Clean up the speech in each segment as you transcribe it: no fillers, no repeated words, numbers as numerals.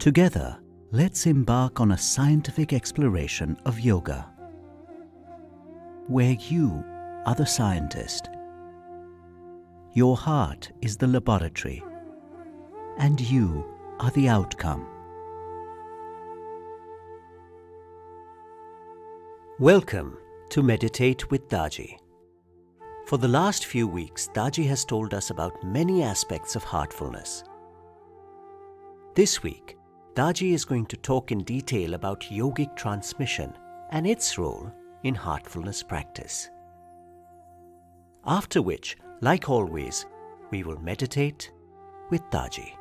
Together, let's embark on a scientific exploration of yoga, where you are the scientist, your heart is the laboratory, and you are the outcome. Welcome to Meditate with Daaji. For the last few weeks, Daaji has told us about many aspects of heartfulness. This week, Daaji is going to talk in detail about yogic transmission and its role in heartfulness practice. After which, like always, we will meditate with Daaji.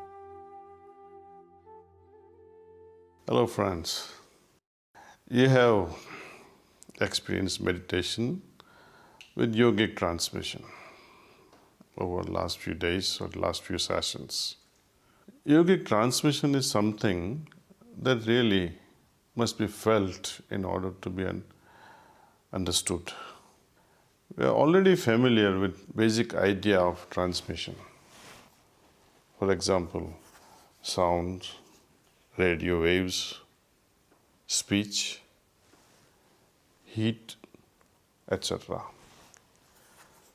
Hello friends. You have experienced meditation with yogic transmission over the last few days or the last few sessions. Yogic transmission is something that really must be felt in order to be understood. We are already familiar with basic idea of transmission. For example, sound, radio waves, speech, heat, etc.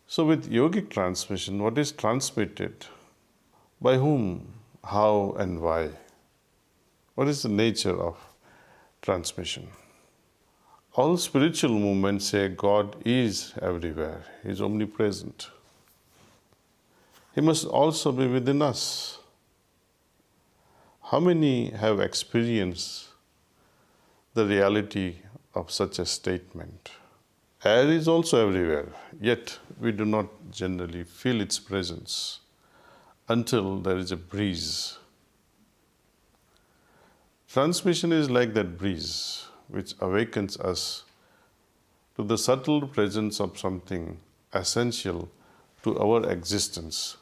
So with yogic transmission, what is transmitted? By whom? How and why? What is the nature of transmission? All spiritual movements say God is everywhere. He is omnipresent. He must also be within us. How many have experienced the reality of such a statement? Air is also everywhere, yet we do not generally feel its presence until there is a breeze. Transmission is like that breeze which awakens us to the subtle presence of something essential to our existence,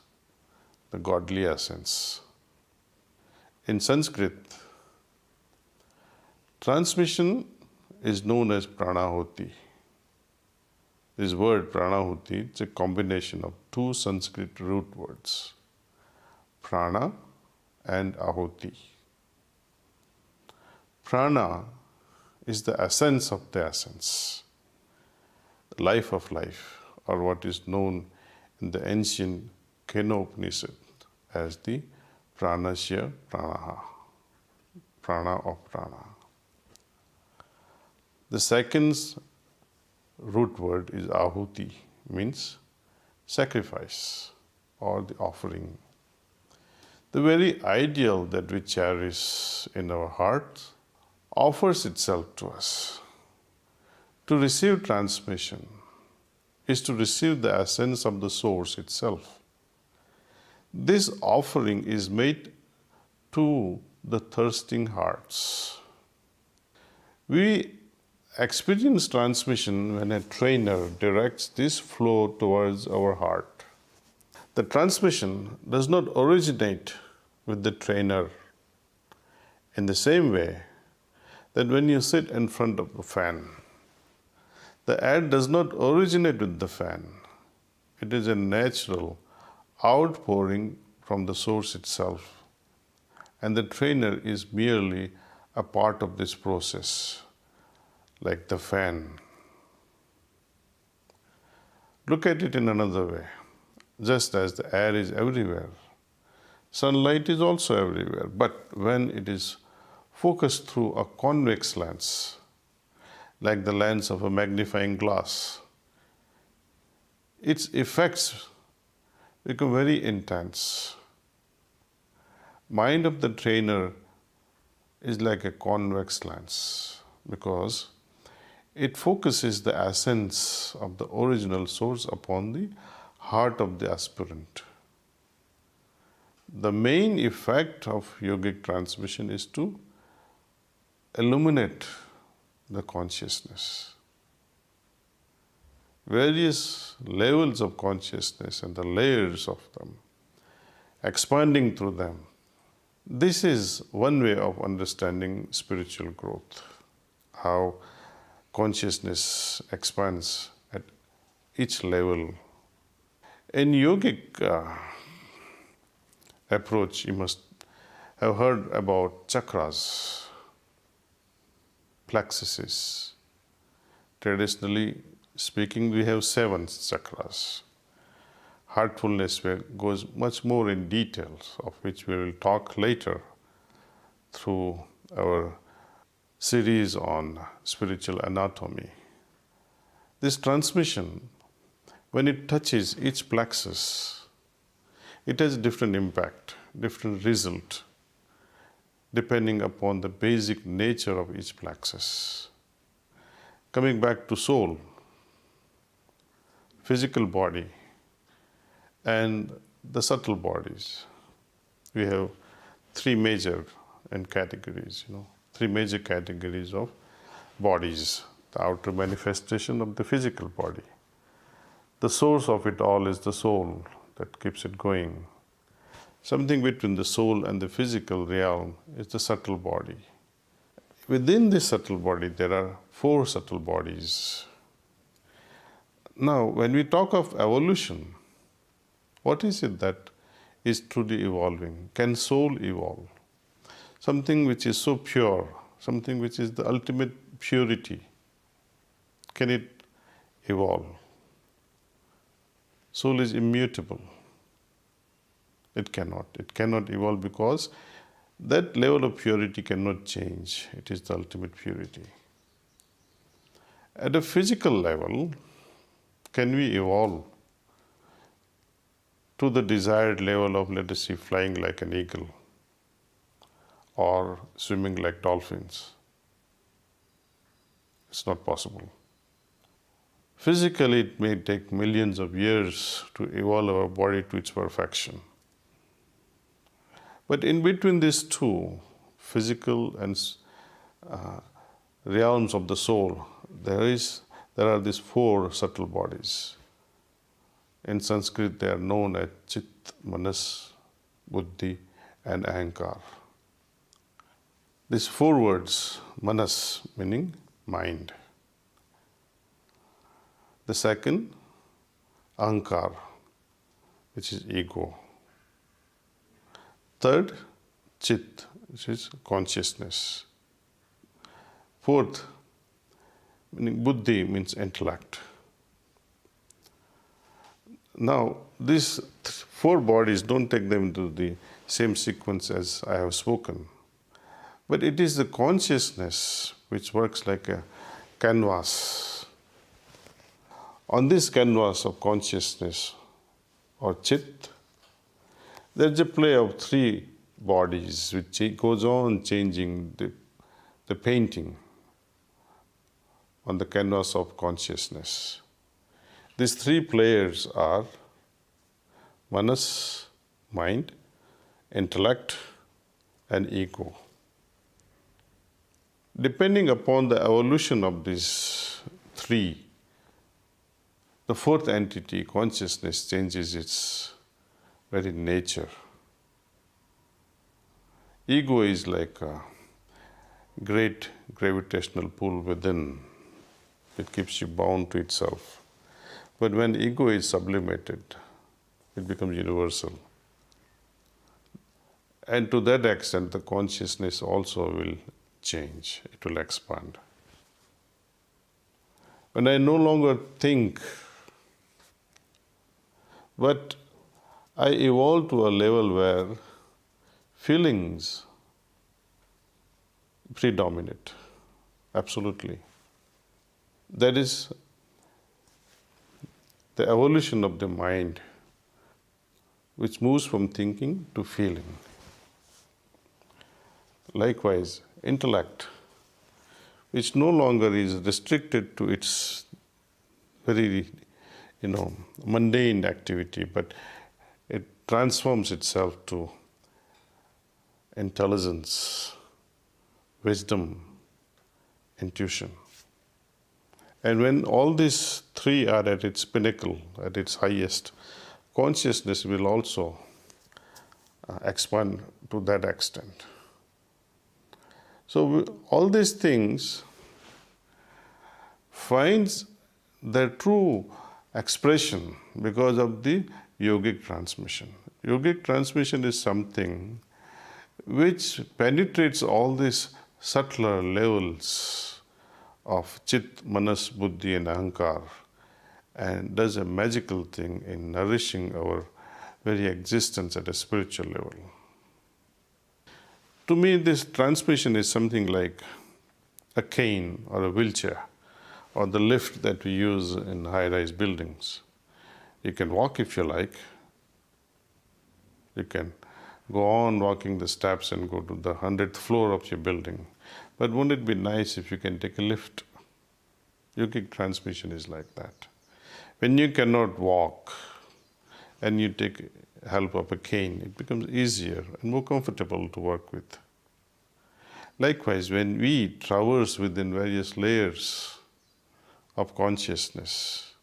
the godly essence. In Sanskrit, transmission is known as pranahuti. This word pranahuti is a combination of two Sanskrit root words, prana and ahuti. Prana is the essence of the essence, life of life, or what is known in the ancient Kena Upanishad as the pranasya pranaha, prana of prana. The second root word is ahuti, means sacrifice or the offering. The very ideal that we cherish in our hearts offers itself to us. To receive transmission is to receive the essence of the source itself. This offering is made to the thirsting hearts. We experience transmission when a trainer directs this flow towards our heart. The transmission does not originate with the trainer in the same way that when you sit in front of a fan, the air does not originate with the fan. It is a natural outpouring from the source itself, and the trainer is merely a part of this process, like the fan. Look at it in another way. Just as the air is everywhere, sunlight is also everywhere, but when it is focused through a convex lens, like the lens of a magnifying glass, its effects become very intense. Mind of the trainer is like a convex lens because it focuses the essence of the original source upon the heart of the aspirant. The main effect of yogic transmission is to illuminate the consciousness. Various levels of consciousness and the layers of them, expanding through them. This is one way of understanding spiritual growth, how consciousness expands at each level. In yogic approach, you must have heard about chakras, plexuses. Traditionally speaking, we have 7 chakras. Heartfulness goes much more in details, of which we will talk later through our series on spiritual anatomy. This transmission, when it touches each plexus, it has different impact, different result, depending upon the basic nature of each plexus. Coming back to soul, physical body, and the subtle bodies, we have 3 major categories, 3 major categories of bodies. The outer manifestation of the physical body. The source of it all is the soul that keeps it going. Something between the soul and the physical realm is the subtle body. Within this subtle body, there are 4 subtle bodies. Now, when we talk of evolution, what is it that is truly evolving? Can soul evolve? Something which is so pure, something which is the ultimate purity, can it evolve? Soul is immutable. It cannot. It cannot evolve because that level of purity cannot change. It is the ultimate purity. At a physical level, can we evolve to the desired level of, let us say, flying like an eagle or swimming like dolphins? It's not possible. Physically, it may take millions of years to evolve our body to its perfection. But in between these 2, physical and realms of the soul, there are these 4 subtle bodies. In Sanskrit, they are known as Chit, Manas, Buddhi, and Ahankar. These 4 words, Manas meaning mind. The second, Ahankar, which is ego. Third, Chit, which is consciousness. Fourth, meaning Buddhi means intellect. Now, these 4 bodies, don't take them into the same sequence as I have spoken. But it is the consciousness which works like a canvas. On this canvas of consciousness or Chit, there is a play of 3 bodies which goes on changing the painting on the canvas of consciousness. These 3 players are Manas, mind, intellect, and ego. Depending upon the evolution of these 3, the 4th entity, consciousness, changes its very nature. Ego is like a great gravitational pull within. It keeps you bound to itself. But when ego is sublimated, it becomes universal. And to that extent, the consciousness also will change. It will expand. When I no longer think, but I evolve to a level where feelings predominate, absolutely. That is the evolution of the mind, which moves from thinking to feeling. Likewise, intellect, which no longer is restricted to its very, mundane activity, but it transforms itself to intelligence, wisdom, intuition. And when all these 3 are at its pinnacle, at its highest, consciousness will also expand to that extent. So all these things finds their true expression because of the yogic transmission. Yogic transmission is something which penetrates all these subtler levels of Chit, Manas, Buddhi and Ahankar and does a magical thing in nourishing our very existence at a spiritual level. To me, this transmission is something like a cane or a wheelchair or the lift that we use in high-rise buildings. You can walk if you like. You can go on walking the steps and go to the 100th floor of your building. But wouldn't it be nice if you can take a lift? Yogic transmission is like that. When you cannot walk and you take help of a cane, it becomes easier and more comfortable to work with. Likewise, when we traverse within various layers of consciousness,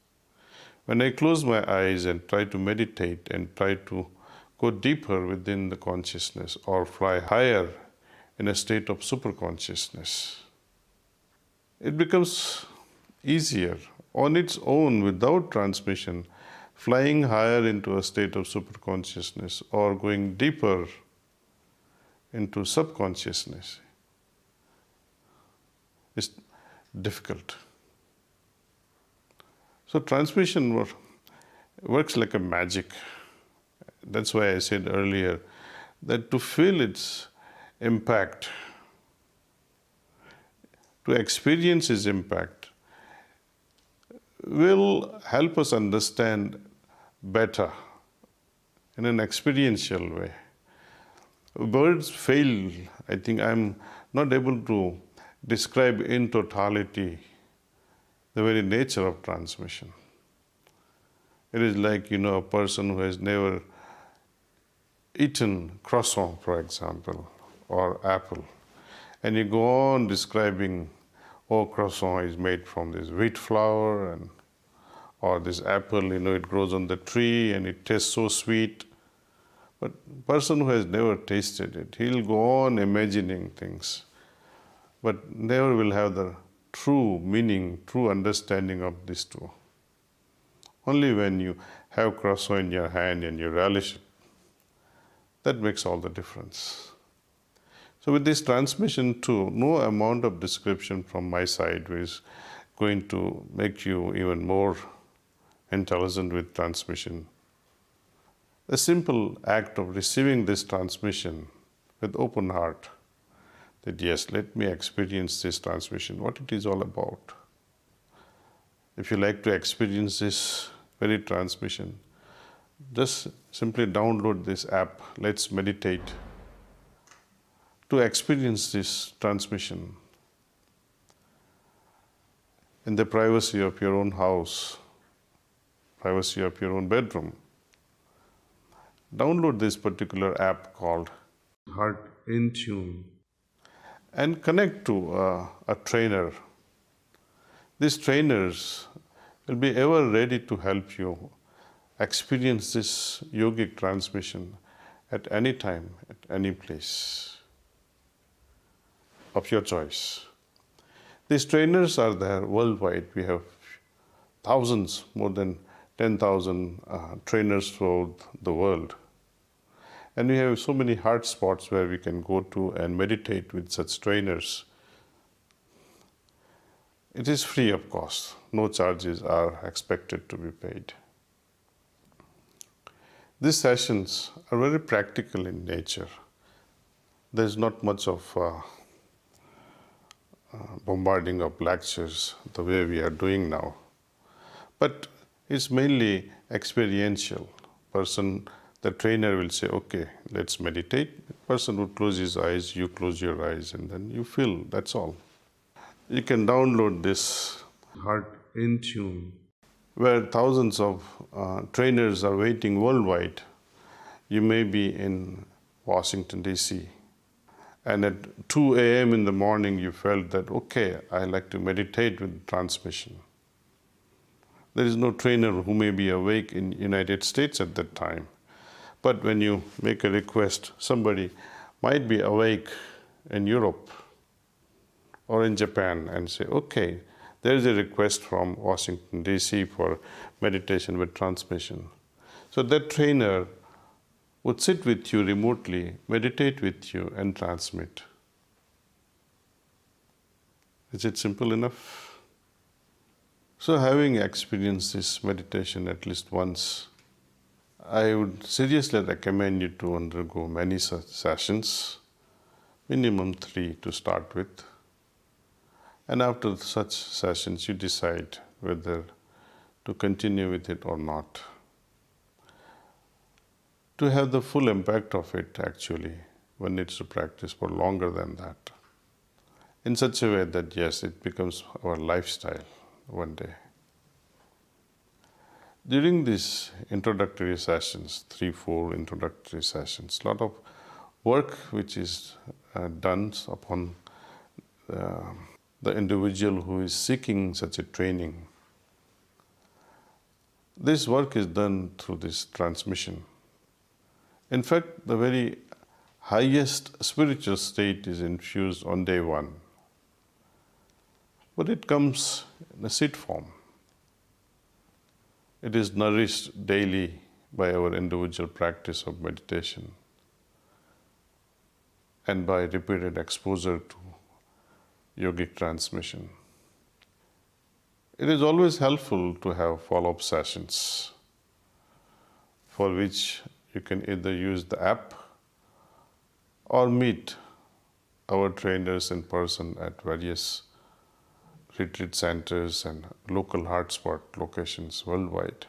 when I close my eyes and try to meditate and try to go deeper within the consciousness or fly higher in a state of superconsciousness, it becomes easier on its own without transmission. Flying higher into a state of superconsciousness or going deeper into subconsciousness is difficult. So transmission works like a magic. That's why I said earlier that to feel its impact, to experience its impact, will help us understand better in an experiential way. Words fail. I think I'm not able to describe in totality the very nature of transmission. It is like, a person who has never eaten croissant, for example, or apple, and you go on describing, croissant is made from this wheat flour or this apple, it grows on the tree and it tastes so sweet. But person who has never tasted it, he'll go on imagining things, but never will have the true meaning, true understanding of these two. Only when you have croissant in your hand and you relish it, that makes all the difference. So with this transmission too, no amount of description from my side is going to make you even more intelligent with transmission. A simple act of receiving this transmission with open heart, that yes, let me experience this transmission, what it is all about. If you like to experience this very transmission, just simply download this app, Let's Meditate, to experience this transmission in the privacy of your own house, privacy of your own bedroom. Download this particular app called Heart in Tune and connect to a trainer. These trainers will be ever ready to help you experience this yogic transmission at any time, at any place of your choice. These trainers are there worldwide. We have thousands, more than 10,000 trainers throughout the world. And we have so many heart spots where we can go to and meditate with such trainers. It is free of cost. No charges are expected to be paid. These sessions are very practical in nature. There is not much of bombarding of lectures the way we are doing now. But it's mainly experiential. The trainer will say, okay, let's meditate. The person would close his eyes, you close your eyes, and then you feel, that's all. You can download this Heart in Tune, where thousands of trainers are waiting worldwide. You may be in Washington, D.C., and at 2 a.m. in the morning you felt that, okay, I like to meditate with transmission. There is no trainer who may be awake in United States at that time. But when you make a request, somebody might be awake in Europe or in Japan and say, okay, there is a request from Washington, D.C. for meditation with transmission. So that trainer would sit with you remotely, meditate with you, and transmit. Is it simple enough? So, having experienced this meditation at least once, I would seriously recommend you to undergo many such sessions, minimum 3 to start with. And after such sessions, you decide whether to continue with it or not. To have the full impact of it, actually, one needs to practice for longer than that, in such a way that, yes, it becomes our lifestyle one day. During these introductory sessions, 3-4 introductory sessions, a lot of work which is done upon the individual who is seeking such a training. This work is done through this transmission. In fact, the very highest spiritual state is infused on day 1. But it comes in a seed form. It is nourished daily by our individual practice of meditation and by repeated exposure to yogic transmission. It is always helpful to have follow-up sessions, for which you can either use the app or meet our trainers in person at various retreat centers and local hotspot locations worldwide.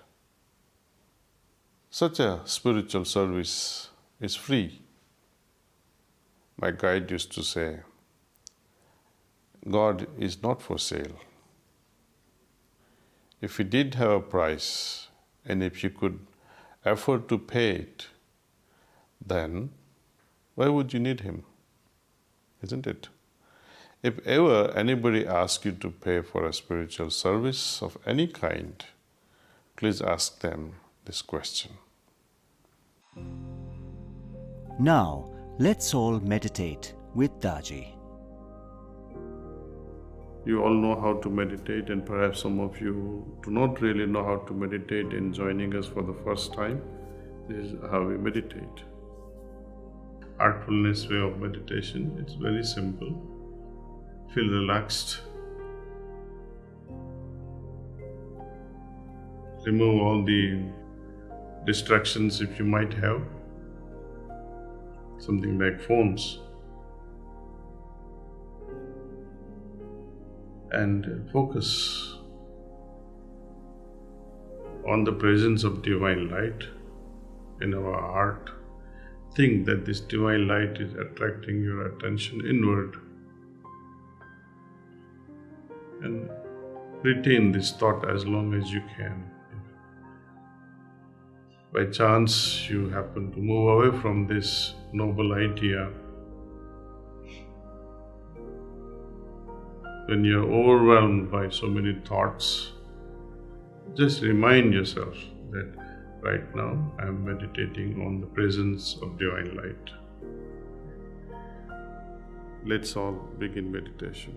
Such a spiritual service is free. My guide used to say, God is not for sale. If he did have a price, and if you could afford to pay it, then why would you need him? Isn't it? If ever anybody asks you to pay for a spiritual service of any kind, please ask them this question. Now, let's all meditate with Daaji. You all know how to meditate, and perhaps some of you do not really know how to meditate in joining us for the first time. This is how we meditate. Heartfulness way of meditation. It's very simple. Feel relaxed. Remove all the distractions if you might have. Something like phones. And focus on the presence of divine light in our heart. Think that this divine light is attracting your attention inward. And retain this thought as long as you can. If by chance you happen to move away from this noble idea, when you're overwhelmed by so many thoughts, just remind yourself that right now I am meditating on the presence of divine light. Let's all begin meditation.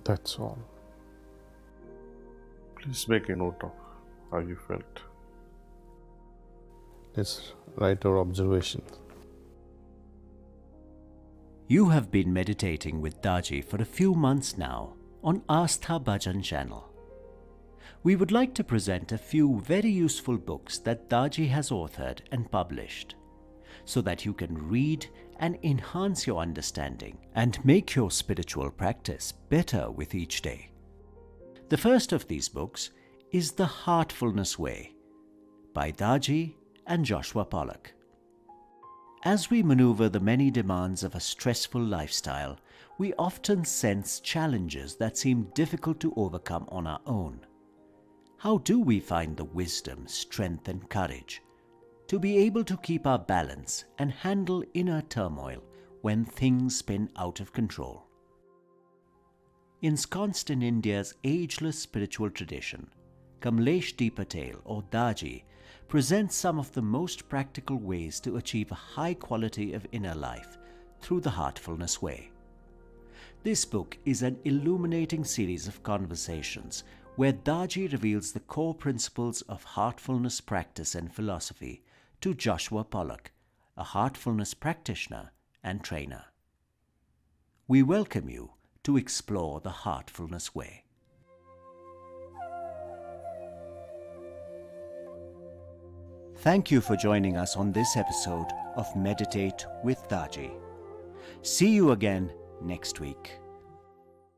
That's all. Please make a note of how you felt. Let's write our observations. You have been meditating with Daaji for a few months now on Astha Bhajan channel. We would like to present a few very useful books that Daaji has authored and published, so that you can read and enhance your understanding and make your spiritual practice better with each day. The first of these books is The Heartfulness Way by Daaji and Joshua Pollack. As we maneuver the many demands of a stressful lifestyle, we often sense challenges that seem difficult to overcome on our own. How do we find the wisdom, strength, and courage to be able to keep our balance and handle inner turmoil when things spin out of control? Ensconced in India's ageless spiritual tradition, Kamlesh D. Patel, or Daaji, presents some of the most practical ways to achieve a high quality of inner life through the Heartfulness Way. This book is an illuminating series of conversations where Daaji reveals the core principles of heartfulness practice and philosophy to Joshua Pollack, a heartfulness practitioner and trainer. We welcome you to explore the Heartfulness Way. Thank you for joining us on this episode of Meditate with Daaji. See you again next week.